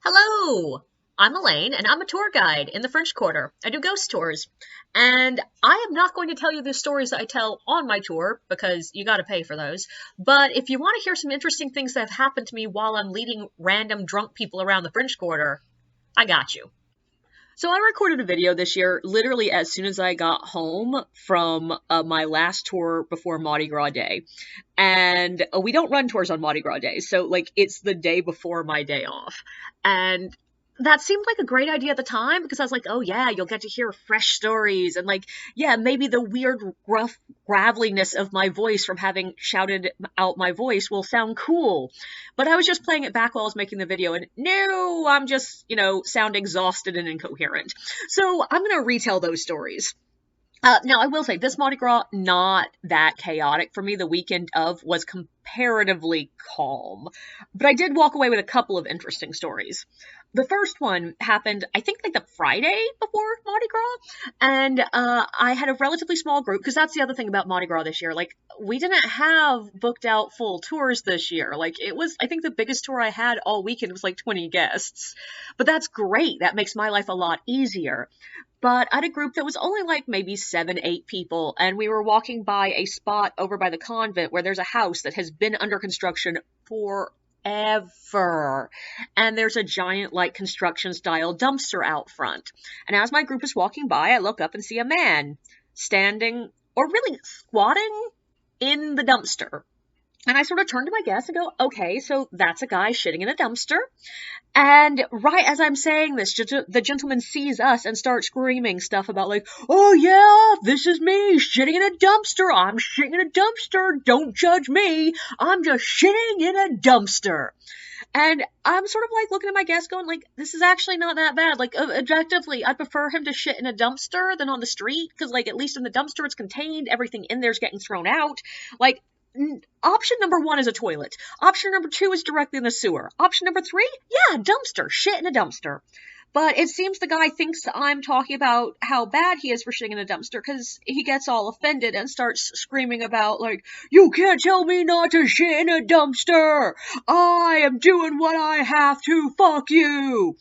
Hello, I'm Elaine, and I'm a tour guide in the French Quarter. I do ghost tours, and I am not going to tell you the stories that I tell on my tour because you got to pay for those. But if you want to hear some interesting things that have happened to me while I'm leading random drunk people around the French Quarter, I got you. So I recorded a video this year literally as soon as I got home from my last tour before Mardi Gras Day. And we don't run tours on Mardi Gras Day, so like it's the day before my day off. And that seemed like a great idea at the time because I was like, oh yeah, you'll get to hear fresh stories and like, yeah, maybe the weird gruff graveliness of my voice from having shouted out my voice will sound cool. But I was just playing it back while I was making the video and no, I'm just, sound exhausted and incoherent. So I'm going to retell those stories. Now, I will say, this Mardi Gras, not that chaotic for me. The weekend of was comparatively calm. But I did walk away with a couple of interesting stories. The first one happened, I think, like the Friday before Mardi Gras. And I had a relatively small group, because that's the other thing about Mardi Gras this year. Like, we didn't have booked out full tours this year. Like, it was, I think the biggest tour I had all weekend was like 20 guests. But that's great. That makes my life a lot easier. But I had a group that was only like maybe 7, 8 people, and we were walking by a spot over by the convent where there's a house that has been under construction forever. And there's a giant, like, construction style dumpster out front. And as my group is walking by, I look up and see a man standing, or really squatting, in the dumpster. And I sort of turn to my guests and go, okay, so that's a guy shitting in a dumpster. And right as I'm saying this, the gentleman sees us and starts screaming stuff about like, oh yeah, this is me shitting in a dumpster. I'm shitting in a dumpster. Don't judge me. I'm just shitting in a dumpster. And I'm sort of like looking at my guest going like, this is actually not that bad. Like objectively, I'd prefer him to shit in a dumpster than on the street. Cause like at least in the dumpster, it's contained. Everything in there's getting thrown out. Like, option number 1 is a toilet. Option number 2 is directly in the sewer. Option number 3, yeah, dumpster. Shit in a dumpster. But it seems the guy thinks I'm talking about how bad he is for shitting in a dumpster because he gets all offended and starts screaming about, like, you can't tell me not to shit in a dumpster. I am doing what I have to. Fuck you.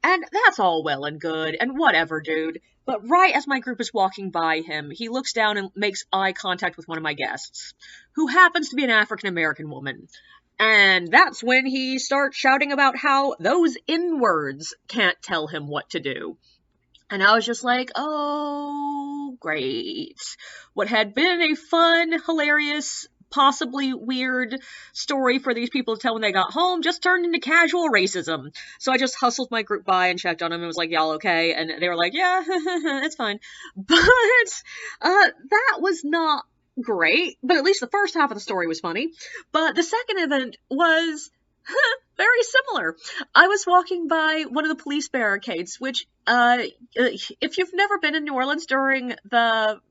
And that's all well and good and whatever, dude. But right as my group is walking by him, he looks down and makes eye contact with one of my guests, who happens to be an African American woman. And that's when he starts shouting about how those N-words can't tell him what to do. And I was just like, oh, great. What had been a fun, hilarious, possibly weird story for these people to tell when they got home just turned into casual racism. So I just hustled my group by and checked on them and was like, y'all okay? And they were like, yeah, it's fine. But that was not great. But at least the first half of the story was funny. But the second event was very similar. I was walking by one of the police barricades, which, if you've never been in New Orleans during the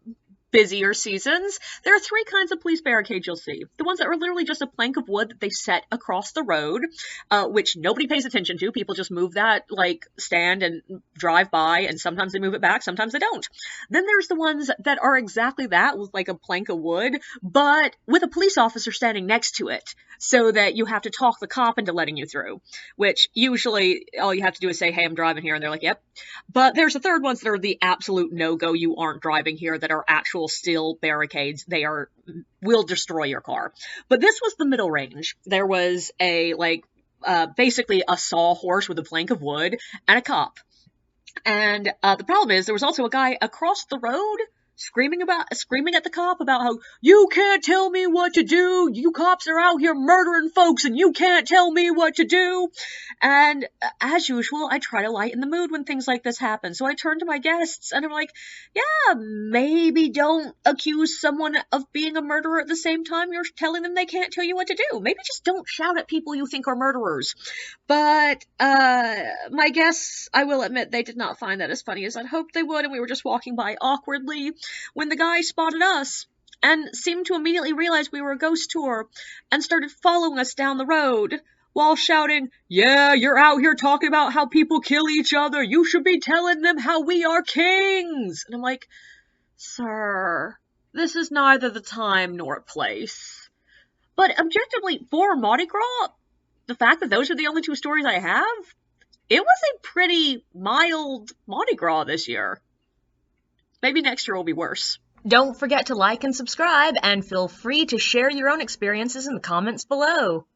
busier seasons, there are 3 kinds of police barricades you'll see. The ones that are literally just a plank of wood that they set across the road, which nobody pays attention to. People just move that, like, stand and drive by, and sometimes they move it back, sometimes they don't. Then there's the ones that are exactly that, with like a plank of wood, but with a police officer standing next to it, so that you have to talk the cop into letting you through, which usually all you have to do is say, hey, I'm driving here, and they're like, yep. But there's the third ones that are the absolute no-go, you aren't driving here, that are actual steel barricades. They will destroy your car. But this was the middle range. There was basically a sawhorse with a plank of wood and a cop. And the problem is there was also a guy across the road screaming at the cop about how you can't tell me what to do. You cops are out here murdering folks and you can't tell me what to do. And as usual, I try to lighten the mood when things like this happen. So I turn to my guests and I'm like, yeah, maybe don't accuse someone of being a murderer at the same time you're telling them they can't tell you what to do. Maybe just don't shout at people you think are murderers. But my guests, I will admit, they did not find that as funny as I'd hoped they would, and we were just walking by awkwardly when the guy spotted us and seemed to immediately realize we were a ghost tour and started following us down the road while shouting, yeah, you're out here talking about how people kill each other. You should be telling them how we are kings. And I'm like, sir, this is neither the time nor place. But objectively, for Mardi Gras, the fact that those are the only 2 stories I have, it was a pretty mild Mardi Gras this year. Maybe next year will be worse. Don't forget to like and subscribe, and feel free to share your own experiences in the comments below.